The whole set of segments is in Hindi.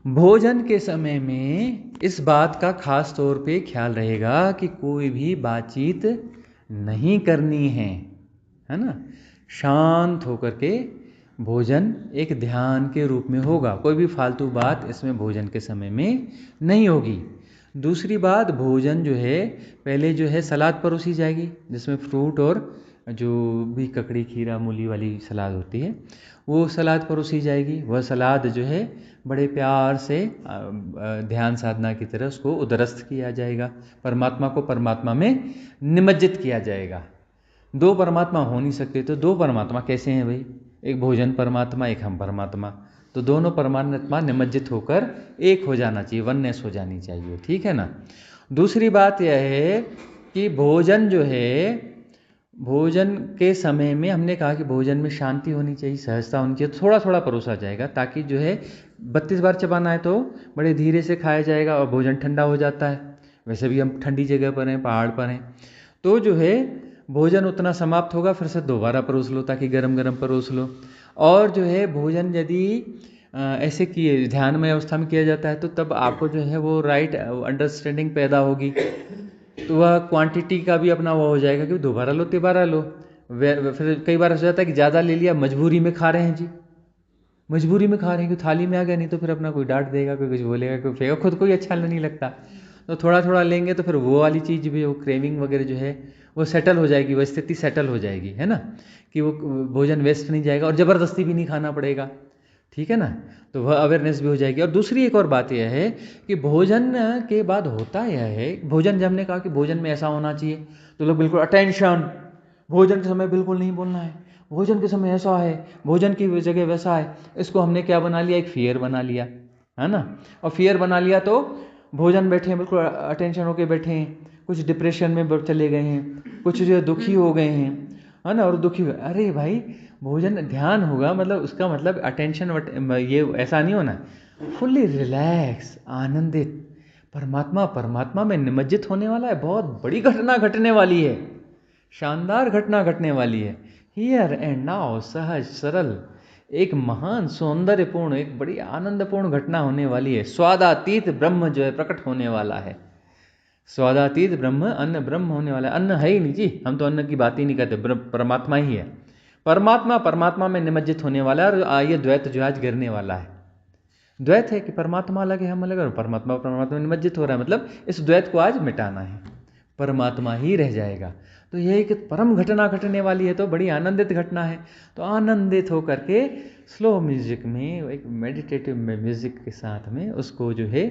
भोजन के समय में इस बात का खास तौर पे ख्याल रहेगा कि कोई भी बातचीत नहीं करनी है ना। शांत होकर के भोजन एक ध्यान के रूप में होगा, कोई भी फालतू बात इसमें भोजन के समय में नहीं होगी। दूसरी बात, भोजन जो है पहले जो है सलाद परोसी जाएगी, जिसमें फ्रूट और जो भी ककड़ी खीरा मूली वाली सलाद होती है वो सलाद परोसी जाएगी। वह सलाद जो है बड़े प्यार से ध्यान साधना की तरह उसको उदरस्त किया जाएगा, परमात्मा को परमात्मा में निमज्जित किया जाएगा। दो परमात्मा हो नहीं सकते, तो दो परमात्मा कैसे हैं भाई? एक भोजन परमात्मा, एक हम परमात्मा, तो दोनों परमात्मा निमज्जित होकर एक हो जाना चाहिए, वननेस हो जानी चाहिए, ठीक है ना। दूसरी बात यह है कि भोजन जो है, भोजन के समय में हमने कहा कि भोजन में शांति होनी चाहिए, सहजता होनी चाहिए, थोड़ा थोड़ा परोसा जाएगा ताकि जो है 32 बार चबाना है तो बड़े धीरे से खाया जाएगा और भोजन ठंडा हो जाता है। वैसे भी हम ठंडी जगह पर हैं, पहाड़ पर हैं, तो जो है भोजन उतना समाप्त होगा, फिर से दोबारा परोस लो ताकि गरम गरम परोस लो। और जो है भोजन यदि ऐसे किए ध्यानमय अवस्था में किया जाता है तो तब आपको जो है वो राइट अंडरस्टैंडिंग पैदा होगी, तो वह क्वांटिटी का भी अपना वो हो जाएगा कि दोबारा लो तिबारा लो। फिर कई बार हो जाता है कि ज़्यादा ले लिया, मजबूरी में खा रहे हैं जी, मजबूरी में खा रहे हैं कि थाली में आ गया, नहीं तो फिर अपना कोई डांट देगा, कोई कुछ बोलेगा, कोई फेंका, खुद को ही अच्छा नहीं लगता। तो थोड़ा थोड़ा लेंगे तो फिर वो वाली चीज़ भी, वो क्रेविंग वगैरह जो है वो सेटल हो जाएगी, वो स्थिति सेटल हो जाएगी, है ना, कि वो भोजन वेस्ट नहीं जाएगा और ज़बरदस्ती भी नहीं खाना पड़ेगा, ठीक है ना। तो वह अवेयरनेस भी हो जाएगी। और दूसरी एक और बात यह है कि भोजन के बाद होता यह है, भोजन जब हमने कहा कि भोजन में ऐसा होना चाहिए तो लोग बिल्कुल अटेंशन, भोजन के समय बिल्कुल नहीं बोलना है, भोजन के समय ऐसा है, भोजन की जगह वैसा है। इसको हमने क्या बना लिया, एक फियर बना लिया, है ना। और फियर बना लिया तो भोजन बैठे हैं बिल्कुल अटेंशन होके बैठे हैं, कुछ डिप्रेशन में चले गए हैं, कुछ जो दुखी हो गए हैं, है ना। और दुखी हुए, अरे भाई भोजन ध्यान होगा, मतलब उसका मतलब अटेंशन ये ऐसा नहीं होना, फुल्ली रिलैक्स आनंदित परमात्मा परमात्मा में निमज्जित होने वाला है। बहुत बड़ी घटना घटने वाली है, शानदार घटना घटने वाली है। हियर एंड नाउ, सहज सरल, एक महान सौंदर्यपूर्ण, एक बड़ी आनंदपूर्ण घटना होने वाली है। स्वादातीत ब्रह्म जो है प्रकट होने वाला है। स्वादातीत ब्रह्म, अन्न ब्रह्म होने वाला है। अन्न है ही नहीं जी, हम तो अन्न की बात ही नहीं करते, परमात्मा ही है। परमात्मा परमात्मा में निमज्जित होने वाला है। और ये द्वैत जो आज गिरने वाला है, द्वैत है कि परमात्मा अलग है हम अलग, और परमात्मा परमात्मा में निमज्जित हो रहा है, मतलब इस द्वैत को आज मिटाना है, परमात्मा ही रह जाएगा। तो यह एक परम घटना घटने वाली है, तो बड़ी आनंदित घटना है। तो आनंदित होकर के स्लो म्यूजिक में, एक मेडिटेटिव म्यूजिक के साथ में उसको जो है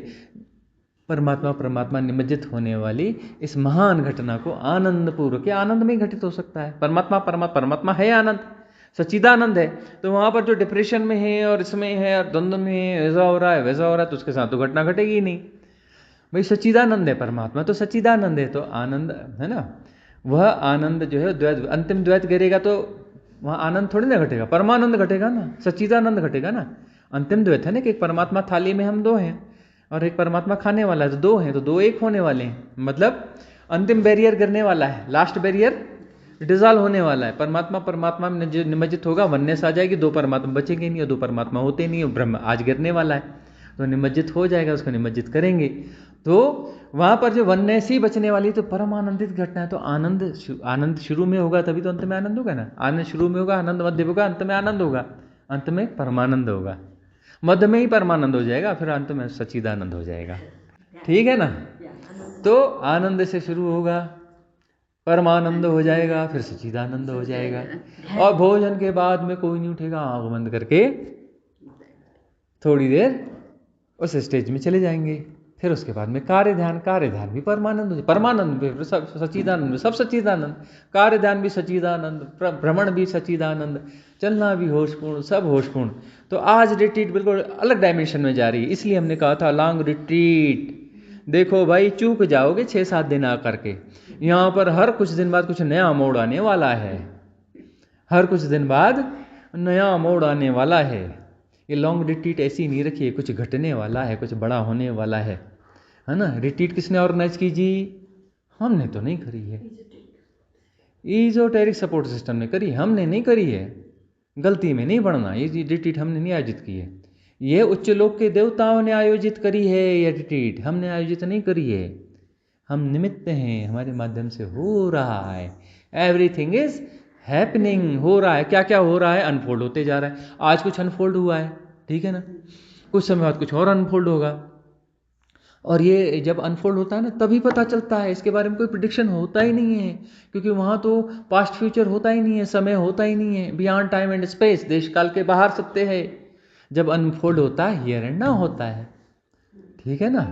परमात्मा परमात्मा निमज्जित होने वाली इस महान घटना को आनंद पूर्वक, आनंद में ही घटित हो सकता है। परमात्मा परमात्मा परमात्मा है आनंद, सच्चिदानंद है। तो वहाँ पर जो डिप्रेशन में है और इसमें है और द्वंद्व में है, ऐसा हो रहा है वैसा हो रहा है, तो उसके साथ तो घटना घटेगी ही नहीं। भाई सच्चिदानंद है परमात्मा, तो सच्चिदानंद है, तो आनंद है ना। वह आनंद जो है द्वैत, अंतिम द्वैत गिरेगा तो वहाँ आनंद थोड़ी ना घटेगा, परमानंद घटेगा ना, सच्चिदानंद घटेगा ना। अंतिम द्वैत है ना कि एक परमात्मा थाली में हम दो हैं और एक परमात्मा खाने वाला है, तो दो हैं तो दो एक होने वाले हैं, मतलब अंतिम बैरियर गिरने वाला है, लास्ट बैरियर डिजॉल्व होने वाला है। परमात्मा परमात्मा में निमज्जित होगा, वननेस आ जाएगी, दो परमात्मा बचेंगे नहीं और दो परमात्मा होते नहीं, ब्रह्म आज गिरने वाला है, तो निमज्जित हो जाएगा, उसको निमज्जित करेंगे। तो वहाँ पर जो वननेस ही बचने वाली, तो परम आनंदित घटना है। तो आनंद शुरू में होगा तभी तो अंत में आनंद होगा ना। आनंद शुरू में होगा, आनंद मध्य होगा, अंत में आनंद होगा, अंत में परमानंद होगा, मध्य में ही परमानंद हो जाएगा, फिर अंत में सच्चिदानंद हो जाएगा, ठीक है ना। तो आनंद से शुरू होगा, परमानंद हो जाएगा, फिर सच्चिदानंद हो जाएगा। और भोजन के बाद में कोई नहीं उठेगा, आंख बंद करके थोड़ी देर उस स्टेज में चले जाएंगे। फिर उसके बाद में कार्य ध्यान, कार्य ध्यान भी परमानंद, परमानंद भी सच्चिदानंद, सब सच्चिदानंद, कार्य ध्यान भी सच्चिदानंद, भ्रमण भी सच्चिदानंद, चलना भी होशपूर्ण, सब होशपूर्ण। तो आज रिट्रीट बिल्कुल अलग डायमेंशन में जा रही है, इसलिए हमने कहा था लॉन्ग रिट्रीट। देखो भाई चूक जाओगे 6-7 दिन आकर के, यहाँ पर हर कुछ दिन बाद कुछ नया मोड़ आने वाला है, हर कुछ दिन बाद नया मोड़ आने वाला है। ये लॉन्ग रिट्रीट ऐसी नहीं रखिए, कुछ घटने वाला है, कुछ बड़ा होने वाला है ना। रिट्रीट किसने ऑर्गेनाइज की जी? हमने तो नहीं करी है, ईजोटेरिक सपोर्ट सिस्टम ने करी, हमने नहीं करी है। गलती में नहीं पड़ना, ये रिट्रीट हमने नहीं आयोजित की है, ये उच्च लोक के देवताओं ने आयोजित करी है ये रिट्रीट, हमने आयोजित नहीं करी है, हम निमित्त हैं, हमारे माध्यम से हो रहा है। एवरीथिंग इज हैपनिंग, हो रहा है। क्या क्या हो रहा है? अनफोल्ड होते जा रहा है। आज कुछ अनफोल्ड हुआ है, ठीक है ना, कुछ समय बाद कुछ और अनफोल्ड होगा। और ये जब अनफोल्ड होता है ना तभी पता चलता है, इसके बारे में कोई प्रिडिक्शन होता ही नहीं है, क्योंकि वहाँ तो पास्ट फ्यूचर होता ही नहीं है, समय होता ही नहीं है, बियॉन्ड टाइम एंड स्पेस, देश काल के बाहर सत्य है। जब अनफोल्ड होता है हियर एंड नाउ होता है, ठीक है ना।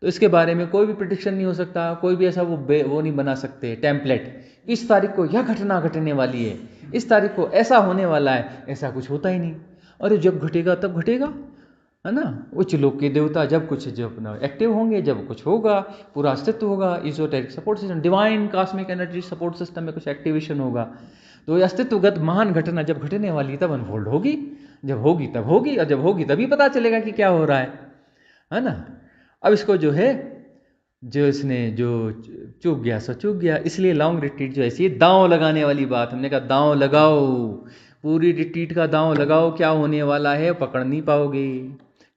तो इसके बारे में कोई भी प्रिडिक्शन नहीं हो सकता, कोई भी ऐसा वो नहीं बना सकते टेम्पलेट, इस तारीख को यह घटना घटने वाली है, इस तारीख को ऐसा होने वाला है, ऐसा कुछ होता ही नहीं। अरे जब घटेगा तब घटेगा, है ना। उच्च लोक के देवता जब कुछ जब अपना एक्टिव होंगे, जब कुछ होगा, पूरा अस्तित्व होगा, esoteric support system, divine cosmic energy support system में कुछ एक्टिवेशन होगा, तो ये अस्तित्वगत महान घटना जब घटने वाली तब अनफोल्ड होगी, जब होगी तब होगी, और जब होगी तभी पता चलेगा कि क्या हो रहा है ना। अब इसको जो है, जो इसने जो चूक गया सो चूक गया, इसलिए लॉन्ग रिट्रीट जो ऐसी दांव लगाने वाली बात, हमने कहा दांव लगाओ, पूरी रिट्रीट का दांव लगाओ, क्या होने वाला है पकड़ नहीं पाओगे,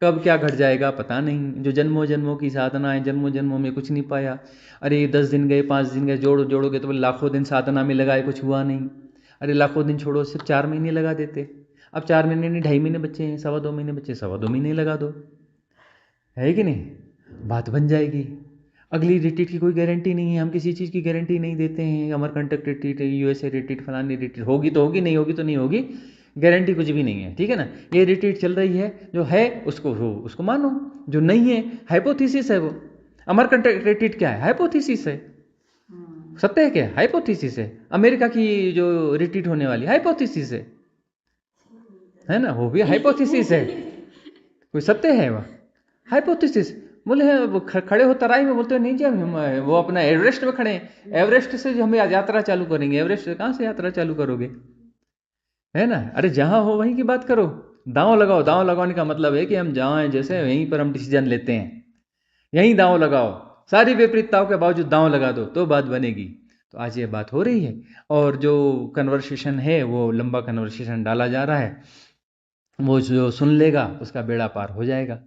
कब क्या घट जाएगा पता नहीं। जो जन्मों जन्मों की साधना है, जन्मों जन्मों में कुछ नहीं पाया, अरे 10 दिन गए 5 दिन गए, जोड़ोगे तो लाखों दिन साधना में लगाए, कुछ हुआ नहीं। अरे लाखों दिन छोड़ो, सिर्फ 4 महीने लगा देते, अब 4 महीने नहीं 2.5 महीने बच्चे हैं, 2.25 महीने बच्चे, 2.25 महीने लगा दो, है कि नहीं, बात बन जाएगी। अगली रिट्रीट की कोई गारंटी नहीं है, हम किसी चीज़ की गारंटी नहीं देते हैं, अमरकंटक रिट्रीट, यूएसए रिट्रीट, फलानी रिट्रीट होगी तो होगी, नहीं होगी तो नहीं होगी, गारंटी कुछ भी नहीं है, ठीक है ना। ये रिट्रीट चल रही है, जो है उसको मानो, जो नहीं है हाइपोथेसिस है वो। अमरकंटक रिट्रीट क्या है? हाइपोथेसिस है। सत्य है क्या? हाइपोथेसिस है। अमेरिका की जो रिट्रीट होने वाली हाइपोथेसिस है ना, वो भी हाइपोथेसिस है, कोई सत्य है वह? हाइपोथेसिस। बोले हैं वो खड़े हो तराई में, बोलते हैं नहीं जी हम वो अपना एवरेस्ट में खड़े हैं, एवरेस्ट से जो हम यात्रा चालू करेंगे, एवरेस्ट से कहाँ से यात्रा चालू करोगे, है ना। अरे जहाँ हो वहीं की बात करो, दांव लगाओ। दांव लगाने का मतलब है कि हम जहाँ हैं जैसे वहीं पर हम डिसीजन लेते हैं, यहीं दांव लगाओ, सारी विपरीतताओं के बावजूद दांव लगा दो तो बात बनेगी। तो आज ये बात हो रही है, और जो कन्वर्सेशन है वो लंबा कन्वर्सेशन डाला जा रहा है, वो जो सुन लेगा उसका बेड़ा पार हो जाएगा।